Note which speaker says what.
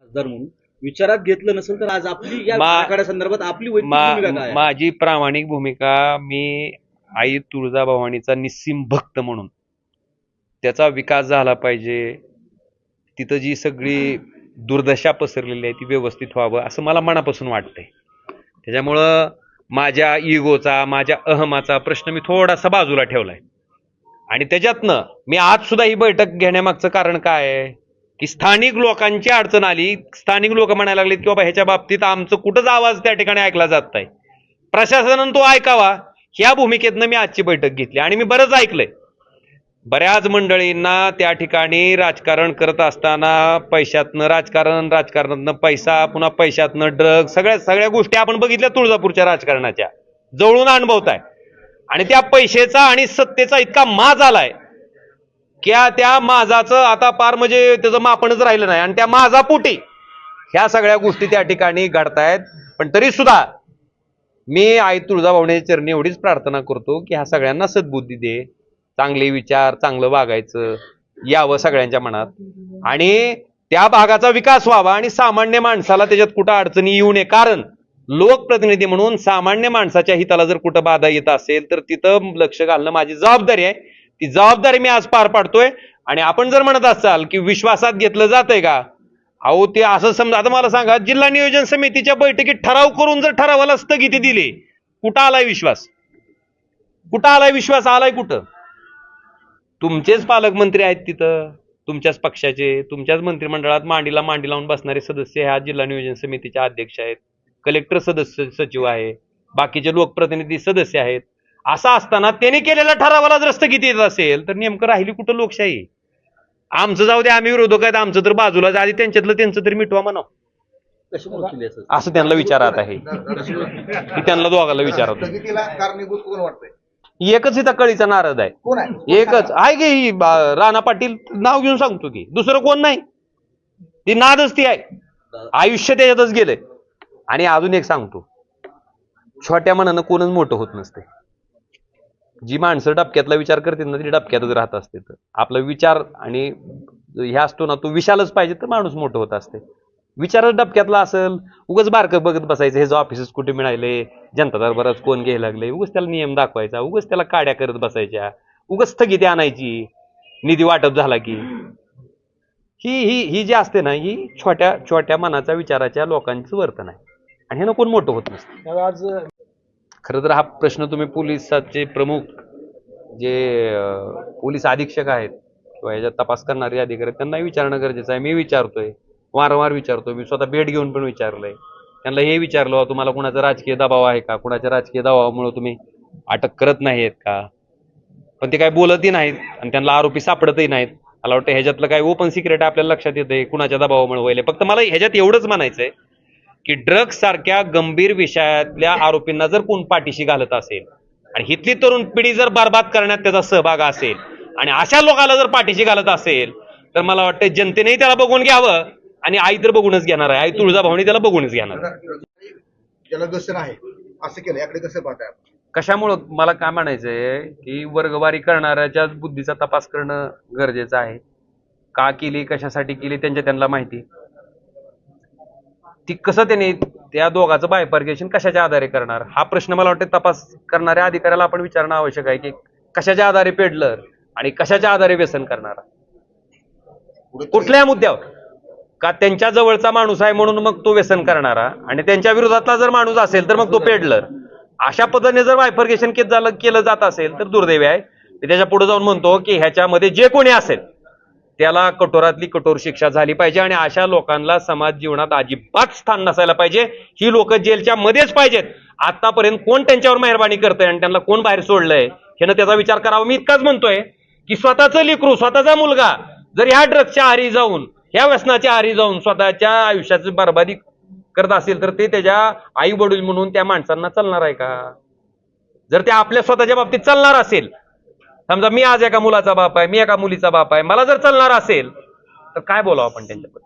Speaker 1: खासदार म्हणून विचारात घेतलं नसेल तर आज आपली या आखाड्यासंदर्भात आपली वैयक्तिक भूमिका काय आहे?
Speaker 2: माझी प्रामाणिक भूमिका, मी आई तुळजाभवानीचा निस्सीम भक्त म्हणून त्याचा विकास झाला पाहिजे, तिथं जी सगळी दुर्दशा पसरलेली आहे ती व्यवस्थित व्हावं असं मला मनापासून वाटतंय. त्याच्यामुळं माझ्या इगोचा, माझ्या अहमाचा प्रश्न मी थोडासा बाजूला ठेवलाय. आणि त्याच्यातनं मी आज सुद्धा ही बैठक घेण्यामागचं कारण काय आहे की स्थानिक लोकांची अडचण आली. स्थानिक लोक म्हणायला लागलेत की बाबा ह्याच्या बाबतीत आमचं कुठंच आवाज त्या ठिकाणी ऐकला जात नाही, प्रशासनानं तो ऐकावा, ह्या भूमिकेतनं मी आजची बैठक घेतली. आणि मी बरंच ऐकलंय, बऱ्याच मंडळींना त्या ठिकाणी राजकारण करत असताना पैशातनं राजकारण, राजकारणातनं पैसा, पुन्हा पैशातनं ड्रग, सगळ्या गोष्टी आपण बघितल्या तुळजापूरच्या राजकारणाच्या, जवळून अनुभवताय. आणि त्या पैशाचा आणि सत्तेचा इतका माज आलाय की त्या माजाचं आता पार म्हणजे त्याचं मापणच राहिलं नाही. आणि त्या माजापोटी ह्या सगळ्या गोष्टी त्या ठिकाणी घडतायत. पण तरी सुद्धा मी आई तुळजाभवानीच्या चरणी एवढीच प्रार्थना करतो की ह्या सगळ्यांना सद्बुद्धी दे, चांगले विचार, चांगलं वागायचं यावं सगळ्यांच्या मनात, आणि त्या भागाचा विकास व्हावा आणि सामान्य माणसाला त्याच्यात कुठं अडचणी येऊ नये. कारण लोकप्रतिनिधी म्हणून सामान्य माणसाच्या हिताला जर कुठं बाधा येत असेल तर तिथं लक्ष घालणं माझी जबाबदारी आहे. ती जबाबदारी मी आज पार पाडतोय. आणि आपण जर म्हणत असाल की विश्वासात घेतलं जातंय का, अहो ते असं समजा, आता मला सांगा, जिल्हा नियोजन समितीच्या बैठकीत ठराव करून जर ठरावाला स्थगिती दिली, कुठं आलाय विश्वास? कुठं आलाय विश्वास? आलाय कुठं? तुमचेच पालकमंत्री आहेत तिथं, तुमच्याच पक्षाचे, तुमच्याच मंत्रिमंडळात मांडीला मांडी लावून बसणारे सदस्य ह्या जिल्हा नियोजन समितीचे अध्यक्ष आहेत, कलेक्टर सदस्य सचिव आहे, बाकीचे लोकप्रतिनिधी सदस्य आहेत. असं असताना त्यांनी केलेल्या ठरावाला जर स्थगिती येत असेल तर नेमकं राहिली कुठं लोकशाही? आमचं जाऊ दे, आम्ही विरोधक आहेत, आमचं तर बाजूला, आधी त्यांच्यातलं त्यांचं तरी मिटवा म्हणावं. असं त्यांना विचारात आहे, की त्यांना दोघांना विचारत.
Speaker 3: कारणीभूत कोण वाटतंय?
Speaker 2: एकच इथं कळीचा नारद आहे,
Speaker 3: कोण आहे?
Speaker 2: एकच आहे की ही राणा पाटील, नाव घेऊन सांगतो की, दुसरं कोण नाही. ती नादच ती आहे, आयुष्य त्याच्यातच गेलंय. आणि अजून एक सांगतो, छोट्या मनानं कोणच मोठं होत नसते. जी माणसं डबक्यातला विचार करतात ना ती डबक्यातच राहत असते. तर आपला विचार आणि हे असतो ना तो विशालच पाहिजे तर माणूस मोठं होत असते. विचारच डबक्यातला असेल, उगाच बारकं बघत बसायचं, हे जो ऑफिसेस कुठे मिळाले, जनता दरबारात कोण घ्यायला लागले, उगाच त्याला नियम दाखवायचा, उगाच त्याला काड्या करत बसायच्या, उगाच स्थगिती आणायची निधी वाटप झाला की. ही जी असते ना, ही छोट्या छोट्या मनाच्या विचाराच्या लोकांचं वर्तन आहे. आणि हे कोण मोठं होत नसतं.
Speaker 1: आज
Speaker 2: खरं तर हा प्रश्न तुम्ही पोलिसाचे प्रमुख जे पोलीस अधीक्षक आहेत किंवा याच्यात तपास करणारे अधिकारी त्यांना विचारणं गरजेचं आहे. मी विचारतोय, वारंवार विचारतोय, मी स्वतः भेट घेऊन पण विचारलंय त्यांना. हे विचारलं, तुम्हाला कुणाचा राजकीय दबाव आहे का, कुणाच्या राजकीय दबावामुळे तुम्ही अटक करत नाहीत का? पण ते काय बोलतही नाहीत आणि त्यांना आरोपी सापडतही नाहीत. मला वाटतं ह्याच्यातलं काय ओपन सिक्रेट आपल्याला लक्षात येतंय कुणाच्या दबावामुळे व्हायला. फक्त मला ह्याच्यात एवढंच म्हणायचंय की ड्रग्ज सारख्या गंभीर विषयातल्या आरोपींना जर कोण पाठीशी घालत असेल आणि हितली तरुण पिढी जर बरबाद करण्यात त्याचा सहभाग असेल आणि अशा लोकांना जर पाठीशी घालत असेल तर मला वाटतं जनतेनेही त्याला बघून घ्यावं. आणि आई तर बघूनच घेणार आहे, आई तुळजाभवानी त्याला बघूनच घेणार.
Speaker 3: ज्याला व्यसन आहे असं केलं, याकडे कसं पाहताय?
Speaker 2: कशामुळं मला काय म्हणायचंय की वर्गवारी करणाऱ्याच्या बुद्धीचा तपास करणं गरजेचं आहे. का केली, कशासाठी केली, त्यांना माहिती. ती कसं त्याने त्या दोघांचं बायफर्गेशन कशाच्या आधारे करणार, हा प्रश्न मला वाटतं तपास करणाऱ्या अधिकाऱ्याला आपण विचारणं आवश्यक आहे की कशाच्या आधारे पेडलर आणि कशाच्या आधारे व्यसन करणारा, कुठल्या मुद्द्यावर. का त्यांच्या जवळचा माणूस आहे म्हणून मग तो व्यसन करणारा, आणि त्यांच्या विरोधातला जर माणूस असेल तर मग तो पेडलर. अशा पद्धतीने जर बायफर्गेशन केलं जात असेल तर दुर्दैव आहे. मी त्याच्या पुढे जाऊन म्हणतो की ह्याच्यामध्ये जे कोणी असेल त्याला कठोरातली कठोर शिक्षा झाली पाहिजे. आणि अशा लोकांना समाज जीवनात अजिबात स्थान नसायला पाहिजे. ही लोक जेलच्या मध्येच पाहिजेत. आतापर्यंत कोण त्यांच्यावर मेहरबानी करतंय आणि त्यांना कोण बाहेर सोडलंय ह्यानं त्याचा विचार करावा. मी इतकाच म्हणतोय की स्वतःचं लेकरू, स्वतःचा मुलगा जर ह्या ड्रग्सच्या आहारी जाऊन, ह्या व्यसनाच्या आहारी जाऊन स्वतःच्या आयुष्याची बरबादी करत असेल तर ते त्याच्या आई वडील म्हणून त्या माणसांना चालणार आहे का? जर ते आपल्या स्वतःच्या बाबतीत चालणार असेल, समजा मी आज एका मुलाचा बाप आहे, मी एका मुलीचा बाप आहे, मला जर चालणार असेल तर काय बोलावं आपण त्यांच्याबद्दल?